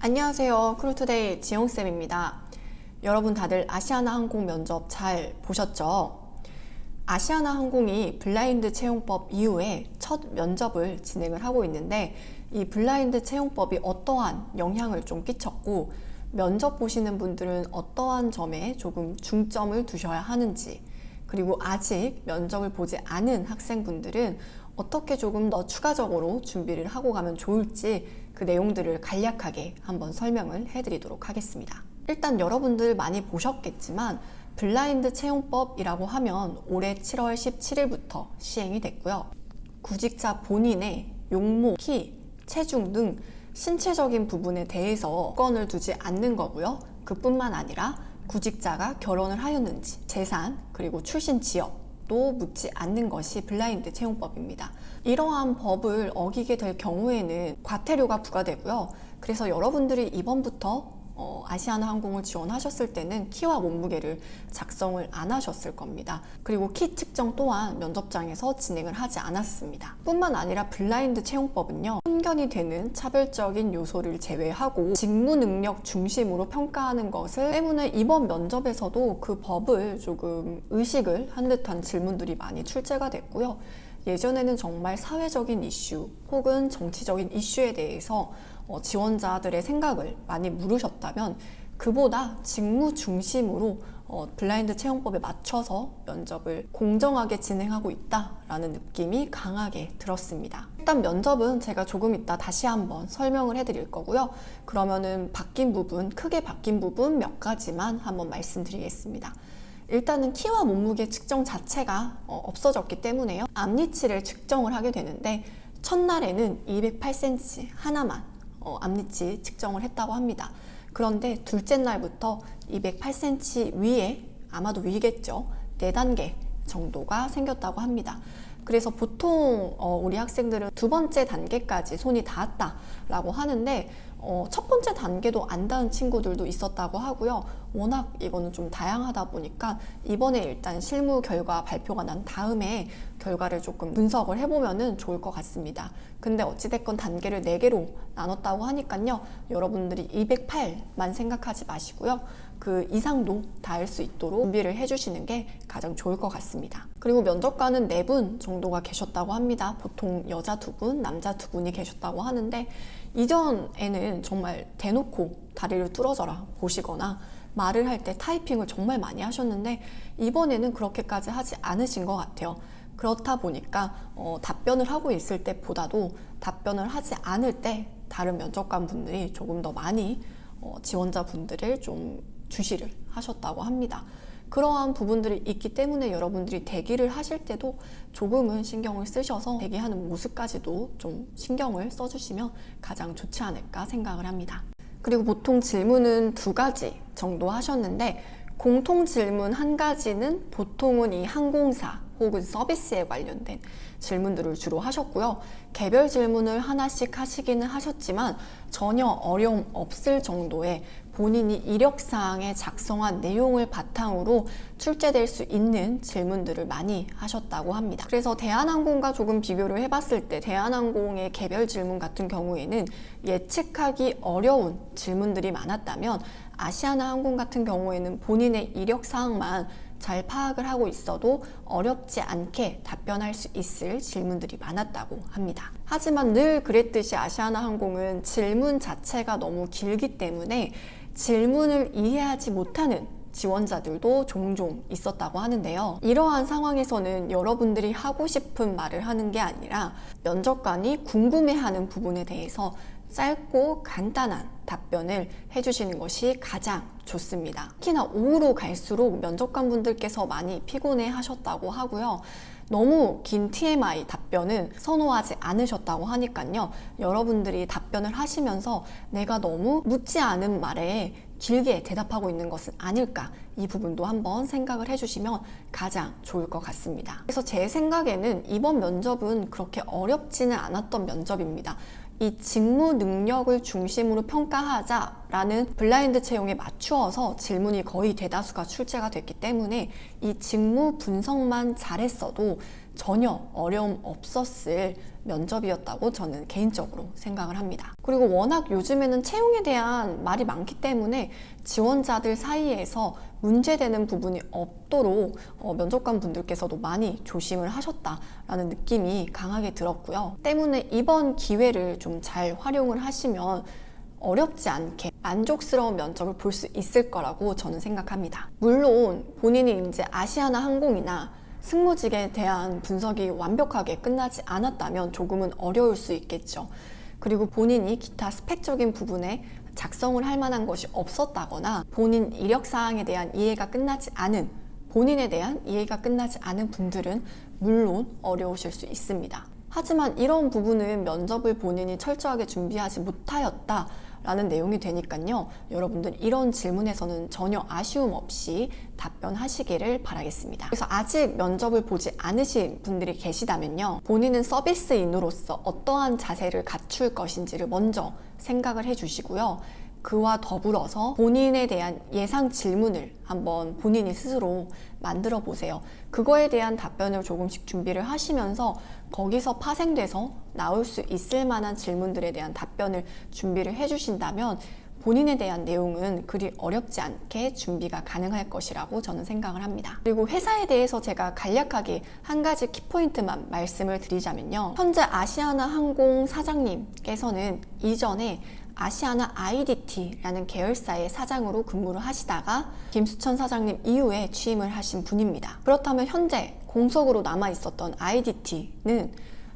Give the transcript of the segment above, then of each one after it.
안녕하세요. 크루투데이 지영쌤입니다. 여러분 다들 아시아나항공 면접 잘 보셨죠? 아시아나항공이 블라인드 채용법 이후에 첫 면접을 진행을 하고 있는데 이 블라인드 채용법이 어떠한 영향을 좀 끼쳤고 면접 보시는 분들은 어떠한 점에 조금 중점을 두셔야 하는지, 그리고 아직 면접을 보지 않은 학생분들은 어떻게 조금 더 추가적으로 준비를 하고 가면 좋을지 그 내용들을 간략하게 한번 설명을 해드리도록 하겠습니다. 일단 여러분들 많이 보셨겠지만 블라인드 채용법이라고 하면 올해 7월 17일부터 시행이 됐고요. 구직자 본인의 용모, 키, 체중 등 신체적인 부분에 대해서 조건을 두지 않는 거고요. 그뿐만 아니라 구직자가 결혼을 하였는지, 재산, 그리고 출신 지역도 묻지 않는 것이 블라인드 채용법입니다. 이러한 법을 어기게 될 경우에는 과태료가 부과되고요. 그래서 여러분들이 이번부터 아시아나항공을 지원하셨을 때는 키와 몸무게를 작성을 안 하셨을 겁니다. 그리고 키 측정 또한 면접장에서 진행을 하지 않았습니다. 뿐만 아니라 블라인드 채용법은요, 편견이 되는 차별적인 요소를 제외하고 직무 능력 중심으로 평가하는 것을 때문에 이번 면접에서도 그 법을 조금 의식을 한 듯한 질문들이 많이 출제가 됐고요. 예전에는 정말 사회적인 이슈 혹은 정치적인 이슈에 대해서 지원자들의 생각을 많이 물으셨다면 그보다 직무 중심으로 블라인드 채용법에 맞춰서 면접을 공정하게 진행하고 있다라는 느낌이 강하게 들었습니다. 일단 면접은 제가 조금 이따 다시 한번 설명을 해드릴 거고요. 그러면은 바뀐 부분, 크게 바뀐 부분 몇 가지만 한번 말씀드리겠습니다. 일단은 키와 몸무게 측정 자체가 없어졌기 때문에요. 앞니치를 측정을 하게 되는데 첫날에는 208cm 하나만 앞니치 측정을 했다고 합니다. 그런데 둘째 날부터 208cm 위에, 아마도 위겠죠, 4단계 정도가 생겼다고 합니다. 그래서 보통 우리 학생들은 두 번째 단계까지 손이 닿았다라고 하는데 첫 번째 단계도 안 닿은 친구들도 있었다고 하고요. 워낙 이거는 좀 다양하다 보니까 이번에 일단 실무 결과 발표가 난 다음에 결과를 조금 분석을 해보면 좋을 것 같습니다. 근데 어찌됐건 단계를 4개로 나눴다고 하니까요. 여러분들이 208만 생각하지 마시고요. 그 이상도 닿을 수 있도록 준비를 해주시는 게 가장 좋을 것 같습니다. 그리고 면접관은 4분 정도가 계셨다고 합니다. 보통 여자 2분, 남자 2분이 계셨다고 하는데 이전에는 정말 대놓고 다리를 뚫어져라 보시거나 말을 할 때 타이핑을 정말 많이 하셨는데 이번에는 그렇게까지 하지 않으신 것 같아요. 그렇다 보니까 답변을 하고 있을 때보다도 답변을 하지 않을 때 다른 면접관 분들이 조금 더 많이 지원자분들을 좀 주시를 하셨다고 합니다. 그러한 부분들이 있기 때문에 여러분들이 대기를 하실 때도 조금은 신경을 쓰셔서 대기하는 모습까지도 좀 신경을 써주시면 가장 좋지 않을까 생각을 합니다. 그리고 보통 질문은 2가지 정도 하셨는데 공통 질문 1가지는 보통은 이 항공사 혹은 서비스에 관련된 질문들을 주로 하셨고요. 개별 질문을 하나씩 하시기는 하셨지만 전혀 어려움 없을 정도의 본인이 이력사항에 작성한 내용을 바탕으로 출제될 수 있는 질문들을 많이 하셨다고 합니다. 그래서 대한항공과 조금 비교를 해봤을 때 대한항공의 개별 질문 같은 경우에는 예측하기 어려운 질문들이 많았다면 아시아나항공 같은 경우에는 본인의 이력사항만 잘 파악을 하고 있어도 어렵지 않게 답변할 수 있을 질문들이 많았다고 합니다. 하지만 늘 그랬듯이 아시아나항공은 질문 자체가 너무 길기 때문에 질문을 이해하지 못하는 지원자들도 종종 있었다고 하는데요. 이러한 상황에서는 여러분들이 하고 싶은 말을 하는 게 아니라 면접관이 궁금해하는 부분에 대해서 짧고 간단한 답변을 해주시는 것이 가장 좋습니다. 특히나 오후로 갈수록 면접관 분들께서 많이 피곤해 하셨다고 하고요. 너무 긴 TMI 답변은 선호하지 않으셨다고 하니까요. 여러분들이 답변을 하시면서 내가 너무 묻지 않은 말에 길게 대답하고 있는 것은 아닐까, 이 부분도 한번 생각을 해주시면 가장 좋을 것 같습니다. 그래서 제 생각에는 이번 면접은 그렇게 어렵지는 않았던 면접입니다. 이 직무 능력을 중심으로 평가하자라는 블라인드 채용에 맞추어서 질문이 거의 대다수가 출제가 됐기 때문에 이 직무 분석만 잘했어도 전혀 어려움 없었을 면접이었다고 저는 개인적으로 생각을 합니다. 그리고 워낙 요즘에는 채용에 대한 말이 많기 때문에 지원자들 사이에서 문제되는 부분이 없도록 면접관 분들께서도 많이 조심을 하셨다라는 느낌이 강하게 들었고요. 때문에 이번 기회를 좀 잘 활용을 하시면 어렵지 않게 만족스러운 면접을 볼 수 있을 거라고 저는 생각합니다. 물론 본인이 이제 아시아나 항공이나 승무직에 대한 분석이 완벽하게 끝나지 않았다면 조금은 어려울 수 있겠죠. 그리고 본인이 기타 스펙적인 부분에 작성을 할 만한 것이 없었다거나 본인 이력사항에 대한 이해가 끝나지 않은, 본인에 대한 이해가 끝나지 않은 분들은 물론 어려우실 수 있습니다. 하지만 이런 부분은 면접을 본인이 철저하게 준비하지 못하였다 라는 내용이 되니까요. 여러분들 이런 질문에서는 전혀 아쉬움 없이 답변하시기를 바라겠습니다. 그래서 아직 면접을 보지 않으신 분들이 계시다면요. 본인은 서비스인으로서 어떠한 자세를 갖출 것인지를 먼저 생각을 해주시고요. 그와 더불어서 본인에 대한 예상 질문을 한번 본인이 스스로 만들어 보세요. 그거에 대한 답변을 조금씩 준비를 하시면서 거기서 파생돼서 나올 수 있을 만한 질문들에 대한 답변을 준비를 해주신다면 본인에 대한 내용은 그리 어렵지 않게 준비가 가능할 것이라고 저는 생각을 합니다. 그리고 회사에 대해서 제가 간략하게 한 가지 키포인트만 말씀을 드리자면요. 현재 아시아나 항공 사장님께서는 이전에 아시아나 IDT라는 계열사의 사장으로 근무를 하시다가 김수천 사장님 이후에 취임을 하신 분입니다. 그렇다면 현재 공석으로 남아 있었던 IDT는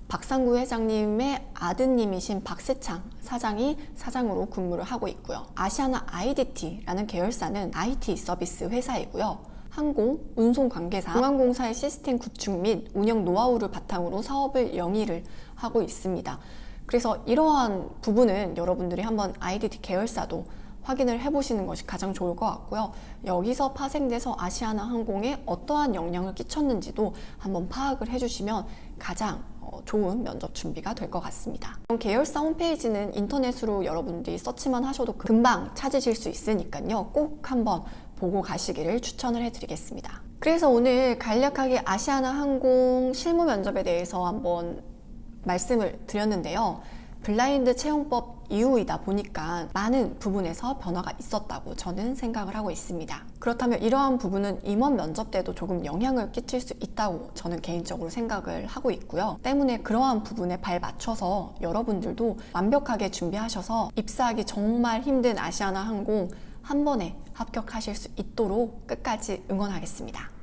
박상구 회장님의 아드님이신 박세창 사장이 사장으로 근무를 하고 있고요. 아시아나 IDT라는 계열사는 IT 서비스 회사이고요. 항공, 운송 관계사, 공항공사의 시스템 구축 및 운영 노하우를 바탕으로 사업을 영위를 하고 있습니다. 그래서 이러한 부분은 여러분들이 한번 IDT 계열사도 확인을 해보시는 것이 가장 좋을 것 같고요. 여기서 파생돼서 아시아나 항공에 어떠한 영향을 끼쳤는지도 한번 파악을 해주시면 가장 좋은 면접 준비가 될 것 같습니다. 계열사 홈페이지는 인터넷으로 여러분들이 서치만 하셔도 금방 찾으실 수 있으니까요. 꼭 한번 보고 가시기를 추천을 해드리겠습니다. 그래서 오늘 간략하게 아시아나 항공 실무 면접에 대해서 한번 말씀을 드렸는데요. 블라인드 채용법 이후이다 보니까 많은 부분에서 변화가 있었다고 저는 생각을 하고 있습니다. 그렇다면 이러한 부분은 임원 면접 때도 조금 영향을 끼칠 수 있다고 저는 개인적으로 생각을 하고 있고요. 때문에 그러한 부분에 발 맞춰서 여러분들도 완벽하게 준비하셔서 입사하기 정말 힘든 아시아나 항공 한 번에 합격하실 수 있도록 끝까지 응원하겠습니다.